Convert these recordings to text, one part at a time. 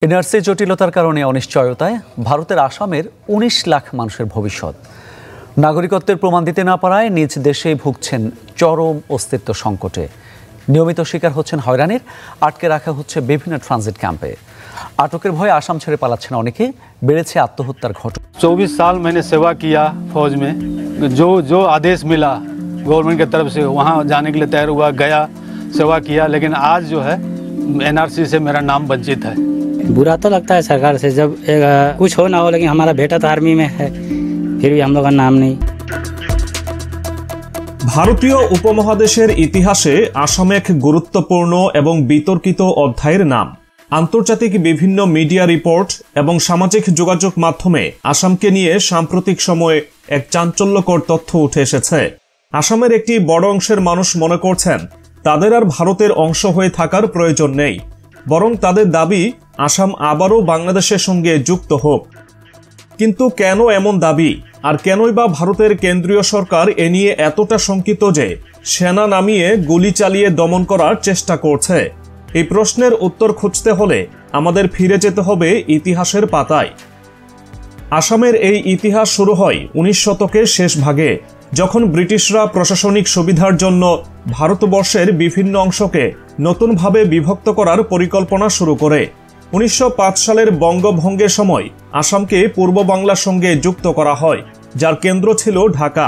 NRC জটিলতার কারণে অনিশ্চয়তায় ভারতের আসামের ১৯ লাখ মানুষের ভবিষ্যৎ। নাগরিকত্বের প্রমাণ দিতে না পারায় নিজ দেশেই ভুগছেন চরম অস্তিত্ব সংকটে। নিয়মিত শিকার হচ্ছেন হয়রানির, আটকে রাখা হচ্ছে বিভিন্ন ট্রানজিট ক্যাম্পে। আটকের ভয়ে আসাম ছেড়ে পালাচ্ছেন অনেকে, বেড়েছে আত্মহত্যার ঘটনা। 24 साल मैंने सेवा किया फौज में, जो आदेश मिला गवर्नमेंट की तरफ से वहाँ जाने के लिए तैयार हुआ, गया, सेवा किया, लेकिन आज जो है एनआरसी से मेरा नाम वंचित है। बुरा तो लगता है सरकार से, जब कुछ हो ना हो, लेकिन हमारा बेटा तो आर्मी में है, फिर भी हम लोग का नाम नहीं। ভারতীয় উপমহাদেশের ইতিহাসে আসাম এক গুরুত্বপূর্ণ এবং বিতর্কিত অধ্যায়ের নাম। আন্তর্জাতিক বিভিন্ন মিডিয়া রিপোর্ট এবং সামাজিক যোগাযোগ মাধ্যমে আসামকে নিয়ে সাম্প্রতিক সময়ে এক চাঞ্চল্যকর তথ্য উঠে এসেছে। আসামের একটি বড় অংশের মানুষ মনে করছেন তাদের আর ভারতের অংশ হয়ে থাকার প্রয়োজন নেই, বরং তাদের দাবি আসাম আবারও বাংলাদেশের সঙ্গে যুক্ত হোক। কিন্তু কেন এমন দাবি, আর কেনই বা ভারতের কেন্দ্রীয় সরকার এ নিয়ে এতটা শঙ্কিত যে সেনা নামিয়ে গুলি চালিয়ে দমন করার চেষ্টা করছে? এই প্রশ্নের উত্তর খুঁজতে হলে আমাদের ফিরে যেতে হবে ইতিহাসের পাতায়। আসামের এই ইতিহাস শুরু হয় ১৯ শতকের শেষ ভাগে, যখন ব্রিটিশরা প্রশাসনিক সুবিধার জন্য ভারতবর্ষের বিভিন্ন অংশকে নতুনভাবে বিভক্ত করার পরিকল্পনা শুরু করে। ১৯০৫ সালের বঙ্গভঙ্গের সময় আসামকে পূর্ব বাংলার সঙ্গে যুক্ত করা হয়, যার কেন্দ্র ছিল ঢাকা।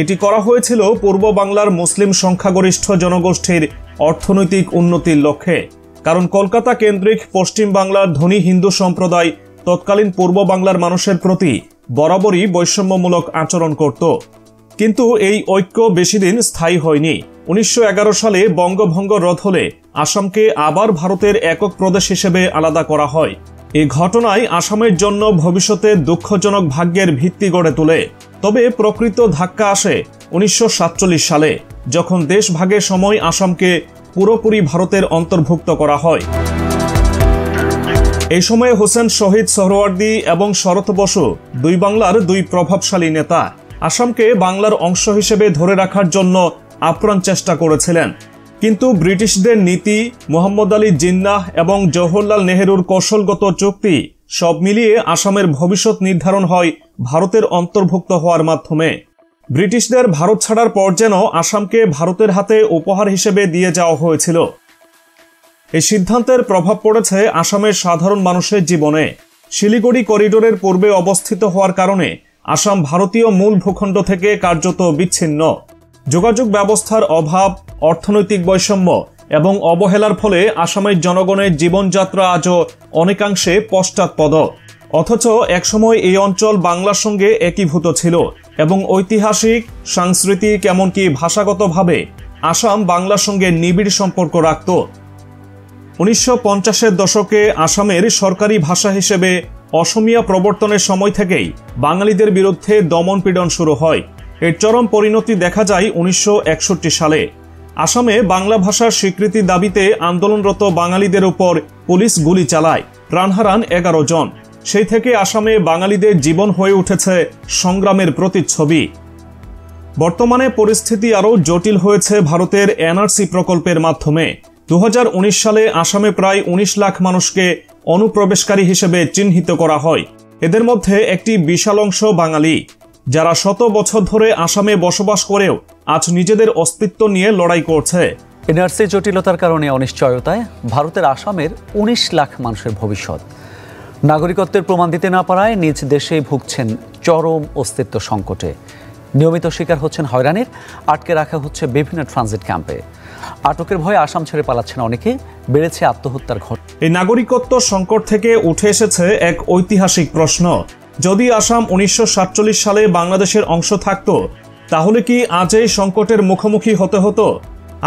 এটি করা হয়েছিল পূর্ব বাংলার মুসলিম সংখ্যাগরিষ্ঠ জনগোষ্ঠীর অর্থনৈতিক উন্নতির লক্ষ্যে, কারণ কলকাতা কেন্দ্রিক পশ্চিম বাংলার ধনী হিন্দু সম্প্রদায় তৎকালীন পূর্ব বাংলার মানুষের প্রতি বরাবরই বৈষম্যমূলক আচরণ করত। কিন্তু এই ঐক্য বেশিদিন স্থায়ী হয়নি। ১৯১১ সালে বঙ্গভঙ্গ রদ হলে আসামকে আবার ভারতের একক প্রদেশ হিসেবে আলাদা করা হয়। এই ঘটনায় আসামের জন্য ভবিষ্যতে দুঃখজনক ভাগ্যের ভিত্তি গড়ে তোলে। তবে প্রকৃত ধাক্কা আসে ১৯৪৭ সালে, যখন দেশ ভাগের সময় আসামকে পুরোপুরি ভারতের অন্তর্ভুক্ত করা হয়। এই সময়ে হোসেন শহীদ সোহরাওয়ার্দী এবং শরৎ বসু দুই বাংলার দুই প্রভাবশালী নেতা আসামকে বাংলার অংশ হিসেবে ধরে রাখার জন্য আপ্রাণ চেষ্টা করেছিলেন। কিন্তু ব্রিটিশদের নীতি, মোহাম্মদ আলী জিন্নাহ এবং জওহরলাল নেহেরুর কৌশলগত চুক্তি সব মিলিয়ে আসামের ভবিষ্যৎ নির্ধারণ হয় ভারতের অন্তর্ভুক্ত হওয়ার মাধ্যমে। ব্রিটিশদের ভারত ছাড়ার পর যেন আসামকে ভারতের হাতে উপহার হিসেবে দিয়ে যাওয়া হয়েছিল। এই সিদ্ধান্তের প্রভাব পড়েছে আসামের সাধারণ মানুষের জীবনে। শিলিগুড়ি করিডোরের পূর্বে অবস্থিত হওয়ার কারণে আসাম ভারতীয় মূল ভূখণ্ড থেকে কার্যত বিচ্ছিন্ন। যোগাযোগ ব্যবস্থার অভাব, অর্থনৈতিক বৈষম্য এবং অবহেলার ফলে আসামের জনগণের জীবনযাত্রা আজও অনেকাংশে পশ্চাৎপদ। অথচ একসময় এই অঞ্চল বাংলার সঙ্গে একীভূত ছিল এবং ঐতিহাসিক, সাংস্কৃতিক এমনকি ভাষাগতভাবে আসাম বাংলার সঙ্গে নিবিড় সম্পর্ক রাখত। ১৯৫০-এর দশকে আসামের সরকারি ভাষা হিসেবে অসমীয়া প্রবর্তনের সময় থেকেই বাঙালিদের বিরুদ্ধে দমনপীড়ন শুরু হয়। এর চরম পরিণতি দেখা যায় ১৯৬১ সালে। আসামে বাংলা ভাষার স্বীকৃতি দাবিতে আন্দোলনরত বাঙালিদের উপর পুলিশ গুলি চালায়, প্রাণ হারান ১১ জন। সেই থেকে আসামে বাঙালিদের জীবন হয়ে উঠেছে সংগ্রামের প্রতিচ্ছবি। বর্তমানে পরিস্থিতি আরও জটিল হয়েছে ভারতের এনআরসি প্রকল্পের মাধ্যমে। ২০১৯ সালে আসামে প্রায় ১৯ লাখ মানুষকে অনুপ্রবেশকারী হিসেবে চিহ্নিত করা হয়। এদের মধ্যে একটি বিশাল অংশ বাঙালি, যারা শত বছর ধরে আসামে বসবাস করেও আজ নিজেদের অস্তিত্ব নিয়ে লড়াই করছে। এনআরসি জটিলতার কারণে অনিশ্চয়তায় ভারতের আসামের ১৯ লাখ মানুষের ভবিষ্যৎ। নাগরিকত্বের প্রমাণ দিতে না পারায় নিজ দেশেই ভুগছেন চরম অস্তিত্ব সংকটে। নিয়মিত শিকার হচ্ছেন হয়রানির, আটকে রাখা হচ্ছে বিভিন্ন ট্রানজিট ক্যাম্পে। আটকের ভয়ে আসাম ছেড়ে পালাচ্ছেন অনেকে, বেড়েছে আত্মহত্যার ঘটনা। এই নাগরিকত্ব সংকট থেকে উঠে এসেছে এক ঐতিহাসিক প্রশ্ন। যদি আসাম ১৯৪৭ সালে বাংলাদেশের অংশ থাকত, তাহলে কি আজ এই সংকটের মুখোমুখি হতে হতো?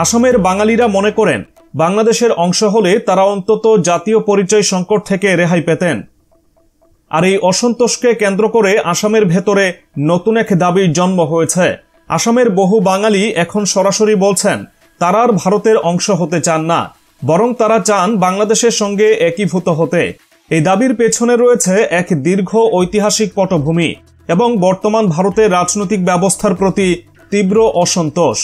আসামের বাঙালিরা মনে করেন বাংলাদেশের অংশ হলে তারা অন্তত জাতীয় পরিচয় সংকট থেকে রেহাই পেতেন। আর এই অসন্তোষকে কেন্দ্র করে আসামের ভেতরে নতুন এক দাবির জন্ম হয়েছে। আসামের বহু বাঙালি এখন সরাসরি বলছেন তারা আর ভারতের অংশ হতে চান না, বরং তারা চান বাংলাদেশের সঙ্গে একীভূত হতে। এই দাবির পেছনে রয়েছে এক দীর্ঘ ঐতিহাসিক পটভূমি এবং বর্তমান ভারতের রাজনৈতিক ব্যবস্থার প্রতি তীব্র অসন্তোষ।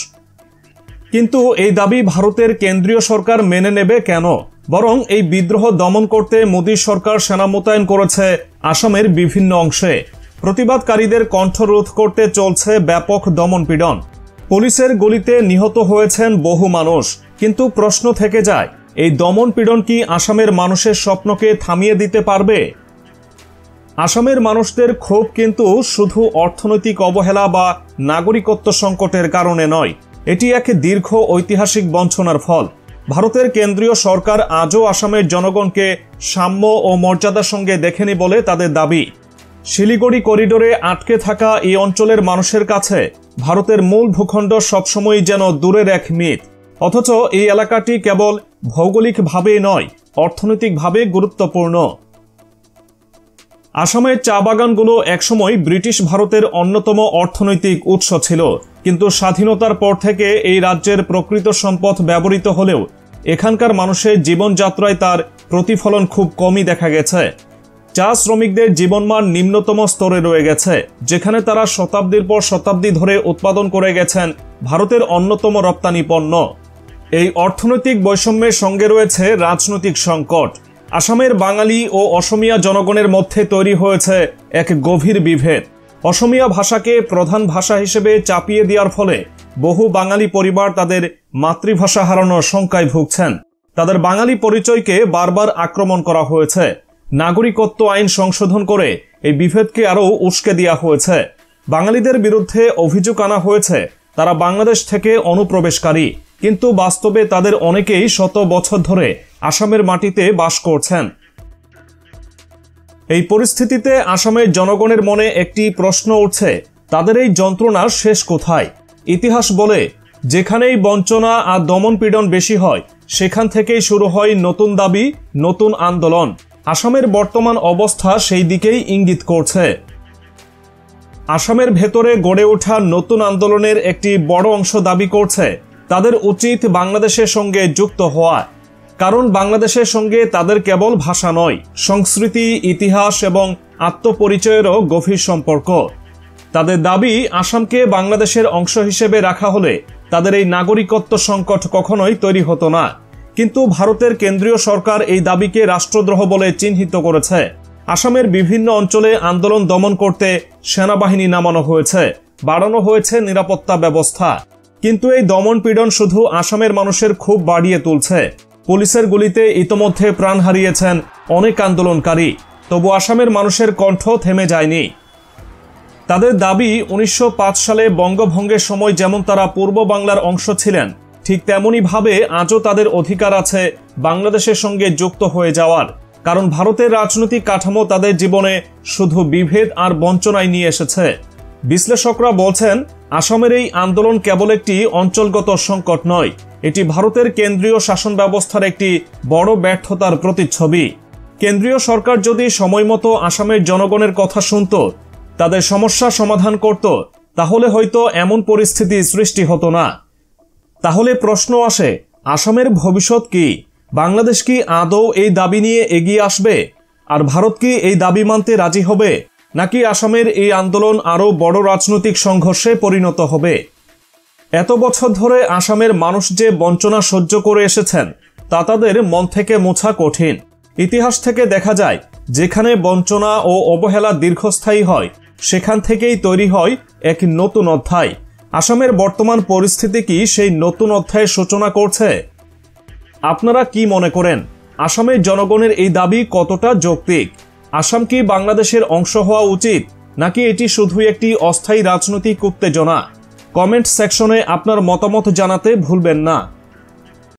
কিন্তু এই দাবি ভারতের কেন্দ্রীয় সরকার মেনে নেবে কেন? বরং এই বিদ্রোহ দমন করতে মোদী সরকার সেনা মোতায়েন করেছে আসামের বিভিন্ন অংশে। প্রতিবাদকারীদের কণ্ঠরোধ করতে চলছে ব্যাপক দমনপীড়ন। পুলিশের গুলিতে নিহত হয়েছেন বহু মানুষ, কিন্তু প্রশ্ন থেকে যায়, এই দমনপীড়ন কি আসামের মানুষের স্বপ্নকে থামিয়ে দিতে পারবে? আসামের মানুষদের ক্ষোভ কিন্তু শুধু অর্থনৈতিক অবহেলা বা নাগরিকত্ব সংকটের কারণে নয়, এটি এক দীর্ঘ ঐতিহাসিক বঞ্চনার ফল। ভারতের কেন্দ্রীয় সরকার আজও আসামের জনগণকে সাম্য ও মর্যাদার সঙ্গে দেখেনি বলে তাদের দাবি। শিলিগুড়ি করিডোরে আটকে থাকা এই অঞ্চলের মানুষের কাছে ভারতের মূল ভূখণ্ড সবসময়ই যেন দূরের এক মিথ, অথচ এই এলাকাটি কেবল ভৌগোলিকভাবেই নয়, অর্থনৈতিকভাবে গুরুত্বপূর্ণ। আসামের চা বাগানগুলো একসময় ব্রিটিশ ভারতের অন্যতম অর্থনৈতিক উৎস ছিল, কিন্তু স্বাধীনতার পর থেকে এই রাজ্যের প্রকৃত সম্পদ ব্যবহৃত হলেও এখানকার মানুষের জীবনযাত্রায় তার প্রতিফলন খুব কমই দেখা গেছে। চা শ্রমিকদের জীবনমান নিম্নতম স্তরে রয়ে গেছে, যেখানে তারা শতাব্দীর পর শতাব্দী ধরে উৎপাদন করে গেছেন ভারতের অন্যতম রপ্তানি পণ্য। এই অর্থনৈতিক বৈষম্যের সঙ্গে রয়েছে রাজনৈতিক সংকট। আসামের বাঙালি ও অসমিয়া জনগণের মধ্যে তৈরি হয়েছে এক গভীর বিভেদ। অসমিয়া ভাষাকে প্রধান ভাষা হিসেবে চাপিয়ে দেওয়ার ফলে বহু বাঙালি পরিবার তাদের মাতৃভাষা হারানোর শঙ্কায় ভুগছেন। তাদের বাঙালি পরিচয়কে বারবার আক্রমণ করা হয়েছে। নাগরিকত্ব আইন সংশোধন করে এই বিভেদকে আরও উস্কে দেওয়া হয়েছে। বাঙালিদের বিরুদ্ধে অভিযোগ আনা হয়েছে তারা বাংলাদেশ থেকে অনুপ্রবেশকারী, কিন্তু বাস্তবে তাদের অনেকেই শত বছর ধরে আসামের মাটিতে বাস করছেন। এই পরিস্থিতিতে আসামের জনগণের মনে একটি প্রশ্ন উঠছে, তাদের এই যন্ত্রণার শেষ কোথায়? ইতিহাস বলে, যেখানেই বঞ্চনা আর দমনপীড়ন বেশি হয় সেখান থেকেই শুরু হয় নতুন দাবি, নতুন আন্দোলন। আসামের বর্তমান অবস্থা সেই দিকেই ইঙ্গিত করছে। আসামের ভেতরে গড়ে ওঠা নতুন আন্দোলনের একটি বড় অংশ দাবি করছে তাদের উচিত বাংলাদেশের সঙ্গে যুক্ত হওয়া, কারণ বাংলাদেশের সঙ্গে তাদের কেবল ভাষা নয়, সংস্কৃতি, ইতিহাস এবং আত্মপরিচয়েরও গভীর সম্পর্ক। তাদের দাবি, আসামকে বাংলাদেশের অংশ হিসেবে রাখা হলে তাদের এই নাগরিকত্ব সংকট কখনোই তৈরি হতো না। কিন্তু ভারতের কেন্দ্রীয় সরকার এই দাবিকে রাষ্ট্রদ্রোহ বলে চিহ্নিত করেছে। আসামের বিভিন্ন অঞ্চলে আন্দোলন দমন করতে সেনাবাহিনী নামানো হয়েছে, বাড়ানো হয়েছে নিরাপত্তা ব্যবস্থা। কিন্তু এই দমন পীড়ন শুধু আসামের মানুষের ক্ষোভ বাড়িয়ে তুলছে। পুলিশের গুলিতে ইতোমধ্যে প্রাণ হারিয়েছেন অনেক আন্দোলনকারী, তবু আসামের মানুষের কণ্ঠ থেমে যায়নি। তাদের দাবি, 1905 সালে বঙ্গভঙ্গের সময় যেমন তারা পূর্ব বাংলার অংশ ছিলেন, ঠিক তেমনই ভাবে আজও তাদের অধিকার আছে বাংলাদেশের সঙ্গে যুক্ত হয়ে যাওয়ার, কারণ ভারতের রাজনৈতিক কাঠামো তাদের জীবনে শুধু বিভেদ আর বঞ্চনাই নিয়ে এসেছে। বিশ্লেষকরা বলছেন, আসামের এই আন্দোলন কেবল একটি অঞ্চলগত সংকট নয়, এটি ভারতের কেন্দ্রীয় শাসন ব্যবস্থার একটি বড় ব্যর্থতার প্রতিচ্ছবি। কেন্দ্রীয় সরকার যদি সময়মতো আসামের জনগণের কথা শুনত, তাদের সমস্যা সমাধান করত, তাহলে হয়তো এমন পরিস্থিতি সৃষ্টি হতো না। তাহলে প্রশ্ন আসে, আসামের ভবিষ্যৎ কি? বাংলাদেশ কি আদৌ এই দাবি নিয়ে এগিয়ে আসবে? আর ভারত কি এই দাবি মানতে রাজি হবে? নাকি আসামের এই আন্দোলন আরও বড় রাজনৈতিক সংঘর্ষে পরিণত হবে? এত বছর ধরে আসামের মানুষ যে বঞ্চনা সহ্য করে এসেছেন তা তাদের মন থেকে মোছা কঠিন। ইতিহাস থেকে দেখা যায়, যেখানে বঞ্চনা ও অবহেলা দীর্ঘস্থায়ী হয় সেখান থেকেই তৈরি হয় এক নতুন অধ্যায়। আসামের বর্তমান পরিস্থিতি কি সেই নতুন অধ্যায়ের সূচনা করছে? আপনারা কি মনে করেন, আসামের জনগণের এই দাবি কতটা যৌক্তিক? আসাম কি বাংলাদেশের অংশ হওয়া উচিত, নাকি এটি শুধুই একটি অস্থায়ী রাজনৈতিক উত্তেজনা? কমেন্ট সেকশনে আপনার মতামত জানাতে ভুলবেন না।